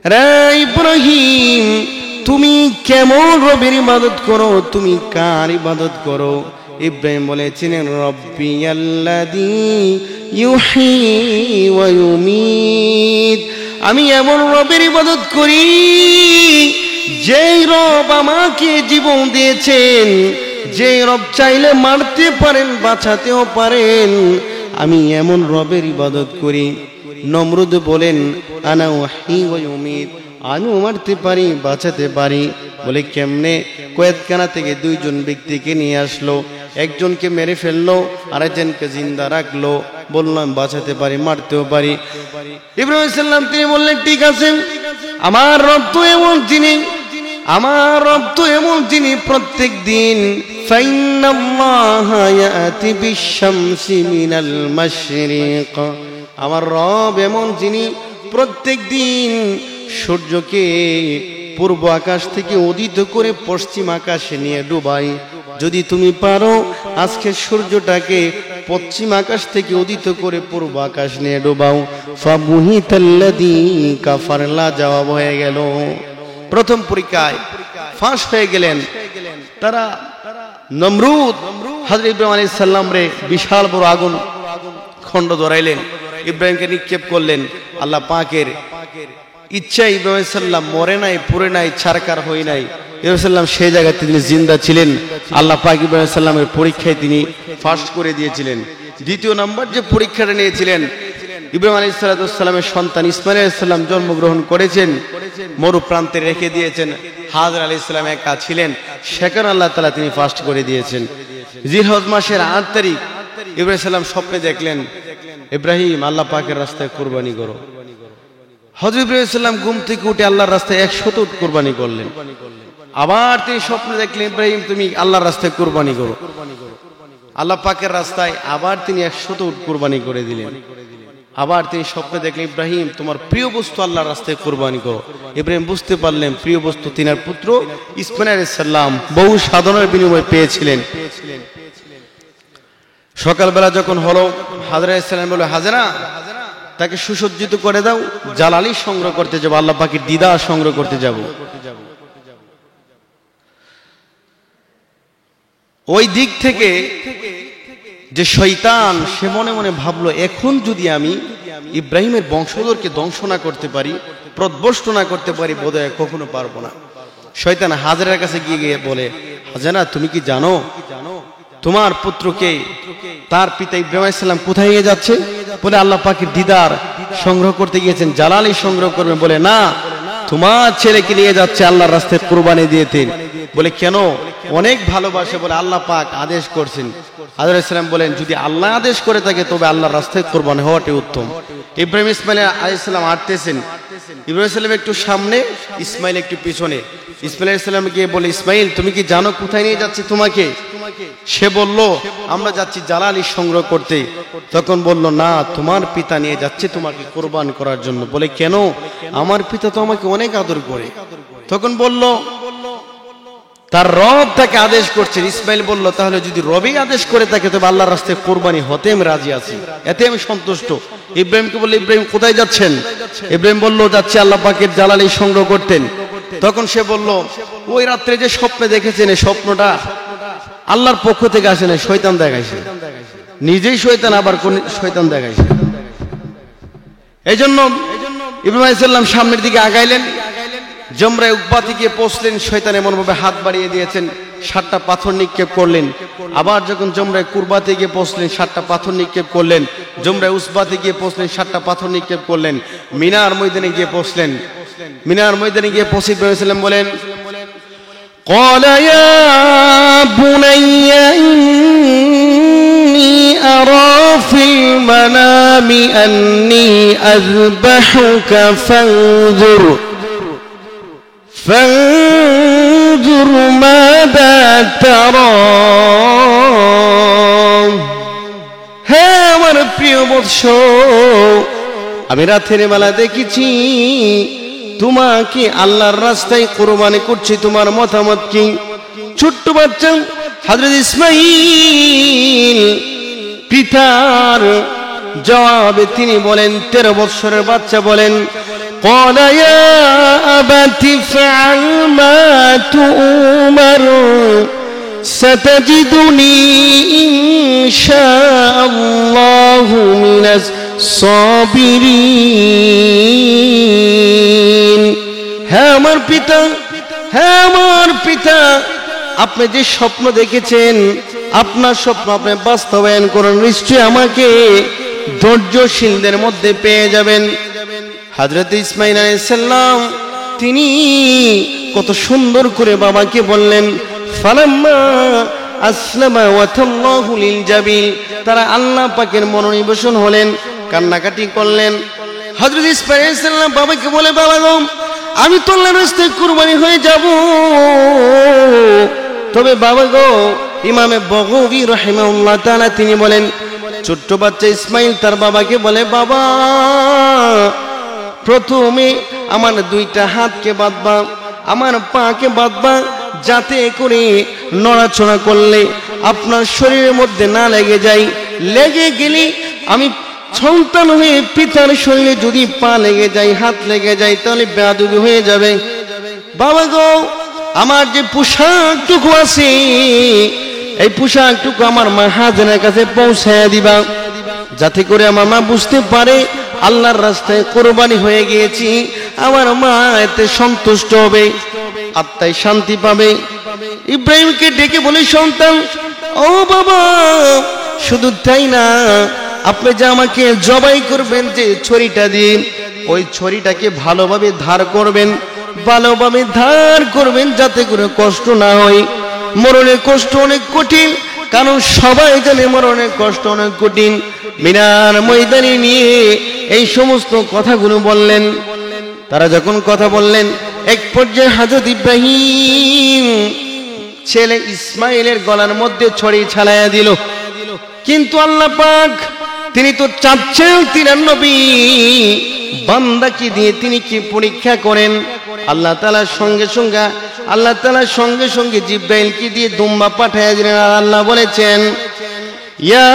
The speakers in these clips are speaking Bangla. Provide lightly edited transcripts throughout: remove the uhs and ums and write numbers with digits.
রে ইব্রাহিম, তুমি কেমন রবের ইবাদত করো, তুমি কার ইবাদত করো? ইব্রাহিম বলেছিলেন, রব্বি আল্লাযী ইউহয়ী ওয়া ইউমীত, আমি এমন রবের ইবাদত করি যেই রব আমাকে জীবন দিয়েছেন, যে রব চাইলে মারতে পারেন, বাঁচাতেও পারেন, আমি এমন রবের ইবাদত করি। নমরুদ বলেন, আনা উহয়ী ওয়া ইউমীত, আমি মারতে পারি, বাঁচাতে পারি। বলে কেমনে? কয়েদখানা থেকে দুইজন ব্যক্তিকে নিয়ে আসলো, একজনকে মেরে ফেললো, আরেকজনকে জিন্দা রাখলো, বললাম বাঁচাতে পারি, মারতেও পারি। ইব্রাহিম আলাইহিস সালাম তিনি বললেন, ঠিক আছে, আমার রব তো এমন যিনি, আমার রব তো এমন যিনি প্রত্যেক দিন ফাইন্নাল্লাহা ইয়াতি বিশ-শামসি মিনাল মাশরিক, আমার রব এমন যিনি প্রত্যেক দিন সূর্যকে পূর্ব আকাশ থেকে উদিত করে পশ্চিম আকাশে নিয়ে ডুবাই। যদি তুমি পারো আজকে সূর্যটাকে পশ্চিম আকাশ থেকে উদিত করে পূর্ব আকাশ নিয়ে ডুবাও। ফাবুহিতাল্লাযী কাফার, লা জবাব হয়ে গেল। প্রথম পরীক্ষায় ফাঁস হয়ে গেলেন তারা। নমরুদ হযরত ইব্রাহিম আলাইহিস সালাম রে বিশাল বড় আগুন খণ্ড ধরাইলেন, ইব্রাহিমকে নিক্ষেপ করলেন। আল্লাহ পাকের ইচ্ছা ইব্রাহিম আলাইহিস সালাম মরে নাই, পুড়ে নাই, ছারকার হই নাই। ইব্রাহিম সাল্লাম সেই জায়গাতে তিনি জিন্দা ছিলেন। আল্লাহ পাক ইব্রাহিম আলাইহিস সালামের পরীক্ষায় তিনি ফার্স্ট করে দিয়েছিলেন। দ্বিতীয় নাম্বার যে পরীক্ষাটা নিয়েছিলেন, ইব্রাহিম আলাইহিস সালামের সন্তান ইসমাঈল আলাইহিস সালাম জন্মগ্রহণ করেছেন, মরু প্রান্তে রেখে দিয়েছেন, হাজর আলাইহিস সালাম একা ছিলেন, সেখানে আল্লাহ তাআলা তিনি ফার্স্ট করে দিয়েছেন। জিলহজ মাসের ৮ তারিখ ইব্রাহিম সাল্লাম স্বপ্নে দেখলেন, ইব্রাহিম আল্লাহ পাকের রাস্তায় কুরবানি করো। হযরত ইব্রাহিম সাল্লাম ঘুম থেকে উঠে আল্লাহর রাস্তায় ১০০ উট কুরবানি করলেন। আবার তিনি স্বপ্নে দেখলেন, ইব্রাহিম তুমি আল্লাহর রাস্তায় কুরবানি করো। আল্লাহ পাকের রাস্তায় আবার তিনি ১০০ উট কুরবানি করে দিলেন। আবার তিনি স্বপ্নে দেখলেন, ইব্রাহিম তোমার প্রিয় বস্তু আল্লাহর রাস্তায় কুরবানি করো। ইব্রাহিম বুঝতে পারলেন প্রিয় বস্তু তিনার পুত্র ইসমাঈল আলাইহিস সালাম বহু সাধনার বিনিময়ে পেয়েছিলেন। সকালবেলা যখন হলো, হাজরা আলাইহিস সালাম বলল, হাজরা তাকে সুসজ্জিত করে দাও, জালালি সংগ্রহ করতে যাব, আল্লাহ পাকের দিদার সংগ্রহ করতে যাব। ওই দিক থেকে যে শয়তান, সে মনে মনে ভাবলো, এখন যদি আমি ইব্রাহিমের বংশধরকে ধ্বংস না করতে পারি, প্রধ্বস্ত না করতে পারি, বোধহয় কখনো পারবো না। শয়তান হাজরার কাছে গিয়ে বলে, হাজরা তুমি কি জানো তোমার পুত্রকে তার পিতা ইব্রাহিম আলাইহিস সালাম কোথায় নিয়ে যাচ্ছে? বলে আল্লাহ পাকের দিদার সংগ্রহ করতে গিয়েছেন, জালালি সংগ্রহ করবেন। বলে না, তোমার ছেলেকে নিয়ে যাচ্ছে আল্লাহর রাস্তায় কুরবানি দিতেন। বলে কেন? অনেক ভালোবাসে। বলে আল্লাহ পাক আদেশ করছেন। হাজর আলাইহিস সালাম বলেন, যদি আল্লাহ আদেশ করে থাকে তবে আল্লাহর রাস্তায় কুরবানি হওয়াটাই উত্তম। ইব্রাহিম ইসমাঈল আলাইহিস সালাম হাঁটতেছেন, ইব্রাহিম সালাম একটু সামনে, ইসমাঈল একটু পিছনে। ইসমাঈল আলাইহিস সালাম গিয়ে বলে, ইসমাঈল তুমি কি জানো কোথায় নিয়ে যাচ্ছে তোমাকে? সে বলল, আমরা যাচ্ছি জালালি সংগ্রহ করতে। তখন বলল, না, তোমার পিতা নিয়ে যাচ্ছে তোমাকে কুরবান করার জন্য। বলে কেন? আমার পিতা তো আমাকে অনেক আদর করে। তখন বলল, তার রব তাকে আদেশ করছে। ইসমাঈল বলল, তাহলে যদি রবই আদেশ করে থাকে তবে আল্লাহর রাস্তায় কুরবানি হতে আমি রাজি আছি, এতে আমি সন্তুষ্ট। ইব্রাহিমকে বলল, ইব্রাহিম কোথায় যাচ্ছেন? ইব্রাহিম বলল, যাচ্ছি আল্লাহ পাকের জালালি সংগ্রহ করতেন। তখন সে বলল, ওই রাত্রে যে স্বপ্নে দেখেছেন, এই স্বপ্নটা আল্লাহর পক্ষ থেকে আসে না, শয়তান দেখাইছে, নিজেই শয়তান, আবার কোন শয়তান দেখাইছে। এই জন্য ইব্রাহিম আলাইহিস সালাম সামনের দিকে আগাইলেন, জমরায় উকবাতে গিয়ে পৌঁছলেন। শয়তান এমন ভাবে হাত বাড়িয়ে দিয়েছেন, 7টা পাথর নিক্ষেপ করলেন। আবার যখন জমরায় কুরবাতে গিয়ে পৌঁছলেন, 7টা পাথর নিক্ষেপ করলেন। জমরায় উসবাতে গিয়ে পৌঁছলেন, 7টা পাথর নিক্ষেপ করলেন। মিনার ময়দানে গিয়ে পৌঁছলেন। মিনার ময়দানে গিয়ে পৌঁছে ইব্রাহিম আলাইহিস সালাম বলেন, قال يا بني إني أرى في المنام أني أذبحك فانظر ماذا ترى। হ্যাঁ আমার প্রিয় বৎস, আমি রাতের বেলা দেখেছি তোমাকে আল্লাহর রাস্তায় কুরবানি করছি, তোমার মতামত কি? ছোট্ট বাচ্চা হযরত ইসমাঈল পিতার জবাবে তিনি বলেন, 13 বছরের বাচ্চা বলেন, قال يا تؤمر ستجدني إن شاء الله من الصابرين হ্যাঁ আমার পিতা আপনি যে স্বপ্ন দেখেছেন আপনার স্বপ্ন আপনি বাস্তবায়ন করুন নিশ্চয়ই আমাকে ধৈর্যশীলদের মধ্যে পেয়ে যাবেন হযরত ইসমাঈল আলাইহিস সালাম তিনি কত সুন্দর করে বাবাকে বললেন ফালাম্মা আসলামা ওয়া তাল্লাহু লিল জাবিল তারা আল্লাহ পাকের মনোনিবেশন হলেন কান্নাকাটি করলেন হযরত ইসমাঈল আলাইহিস সালাম বাবাকে বলে বাবা গো আমি তো আল্লাহর রাস্তায় কুরবানি হয়ে যাব তবে বাবা গো ইমামে বগবী রাহিমাহুল্লাহ তাআলা তিনি বলেন ছোট্ট বাচ্চা ইসমাঈল তার বাবাকে বলে বাবা প্রথমে আমার দুইটা হাতকে বাঁধবা আমার পাকে বাঁধবা যাতে করে নড়াচড়া করলে আপনার শরীরের মধ্যে না লেগে যায় লেগে গেলে আমি সন্তান হয়ে পিতার শরীরে যদি পা লেগে যায় হাত লেগে যায় তাহলে বেয়াদবি হয়ে যাবে বাবা গো আমার যে পোশাকটুকু আছে এই পোশাকটুকু আমার মা হাজেনের কাছে পৌঁছায় দিবা যাতে করে আমার মা বুঝতে পারে আল্লাহর রাস্তায় কুরবানি হয়ে গিয়েছি আমার মা এতে সন্তুষ্ট হবে আত্মায় শান্তি পাবে ইব্রাহিমকে ডেকে বলে সন্তান ও বাবা শুধু তাই না আপনি যে আমাকে জবাই করবেন যে ছুরিটা দিয়ে ওই ছুরিটাকে ভালোভাবে ধার করবেন যাতে করে কষ্ট না হয় মরণের কষ্ট অনেক কঠিন কারণ সবাই জানে মরণের কষ্ট অনেক কঠিন মিনার ময়দানে নিয়ে এই সমস্ত কথাগুলো বললেন তারা যখন কথা বললেন এক পর্যায়ে হযরত ইব্রাহিম ছেলে ইসমাঈলের গলার মধ্যে ছড়ি ছালাইয়া দিল কিন্তু আল্লাহ পাক তিনি তো চাচ্ছেন তিনার নবী বান্দাকে দিয়ে তিনি কি পরীক্ষা করেন আল্লাহ তাআলার সঙ্গে সঙ্গে জিব্রাইলকে দিয়ে দুম্বা পাঠাইয়া দিলেন আর আল্লাহ বলেছেন ইয়া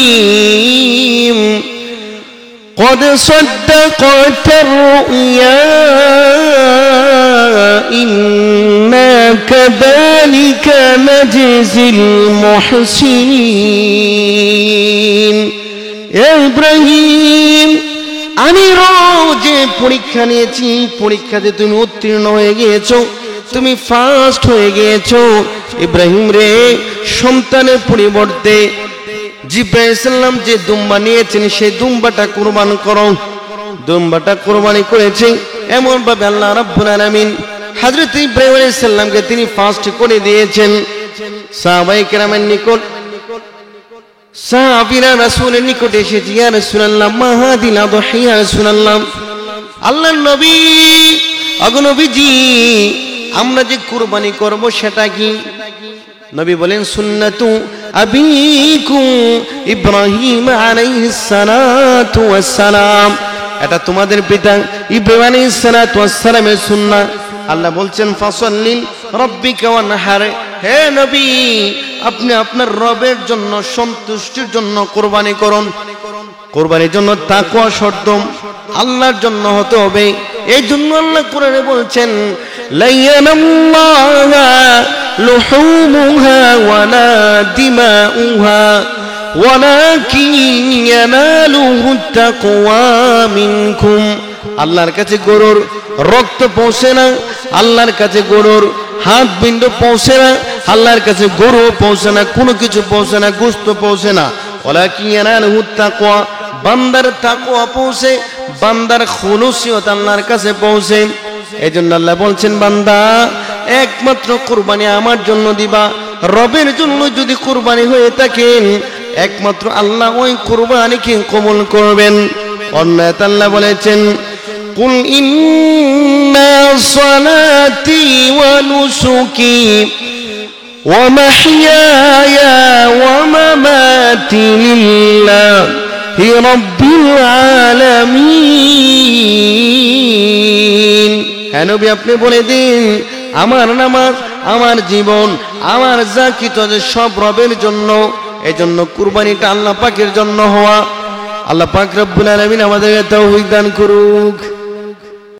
ইব্রাহিম قد صدقت الرؤيا إنا كذلك نجزي المحسنين يا إبراهيم আমি রোজে পরীক্ষা নিয়েছি পরীক্ষাতে তুমি উত্তীর্ণ হয়ে গিয়েছো তুমি ফার্স্ট হয়ে গিয়েছো ইব্রাহিম রে সন্তানের পরিবর্তে জিব্রাইল সাল্লাম যে দুম্বা নিয়েছেন সেই দুম্বাটা কুরবান করো দুম্বাটা কুরবানি করেছে এমন ভাবে আল্লাহ রাব্বুল আলামিন হযরত ইব্রাহিম আলাইহিস সালামকে তিনি ফার্স্ট করে দিয়েছেন সাহাবায়ে কেরামের নিকট সাহাবীরা রাসূলের নিকটে এসে ইয়া রাসূলুল্লাহ মা হাদিল আদহিয়া রাসূলুল্লাহ আল্লাহর নবী নবীজি আমরা যে কুরবানি করব সেটা কি নবী বলেন সুন্নাতু আবিকুম ইব্রাহিম আলাইহিস সালাতু ওয়াস সালাম এটা তোমাদের পিতা ইব্রাহিম আলাইহিস সালাতু ওয়াস সালামের সুন্নাহ আল্লাহ বলছেন ফাসাল্লি রাব্বিকা ওয়ানহার হে নবী আপনি আপনার রবের জন্য সন্তুষ্টির জন্য কুরবানি করুন কুরবানির জন্য তাকওয়া শর্ত আল্লাহর জন্য হতে হবে এই জন্য আল্লাহ কোরআনে বলছেন লায়ানাল্লাহা লুহুমুহা ওয়ালা দিমাউহা ওয়ালাকিন ইয়ানালুহু তাকওয়া মিনকুম আল্লাহর কাছে গরুর রক্ত পৌঁছে না আল্লাহর কাছে গরুর হাত বিন্দ পৌঁছে না আল্লাহর কাছে গরু পৌঁছে না কোনো কিছু পৌঁছে না গোশত পৌঁছে না ওয়ালাকিন ইয়ানালুহু তাকওয়া বান্দার তাকওয়া পৌঁছে বান্দার খুলুসিয়ত আল্লাহর কাছে পৌঁছে এইজন্য আল্লাহ বলছেন বান্দা একমাত্র কুরবানি আমার জন্য দিবা রবের জন্য যদি কুরবানি হয়ে থাকেন একমাত্র আল্লাহ ওই কুরবানিকে কবুল করবেন অন্যথা আল্লাহ বলেছেন কুল ইন্না সালাতি ওয়া নুসুকি ওয়া মাহইয়ায়া ওয়া মামাতি লিল্লাহি রাব্বিল আলামিন হে নবী আপনি বলে দিন আমার নামাজ আমার জীবন আমার যা কিছু আছে সব রবের জন্য এজন্য কুরবানিটা আল্লাহ পাকের জন্য হওয়া আল্লাহ পাক রব্বুল আলামিন আমাদেরকে তৌফিক দান করুক।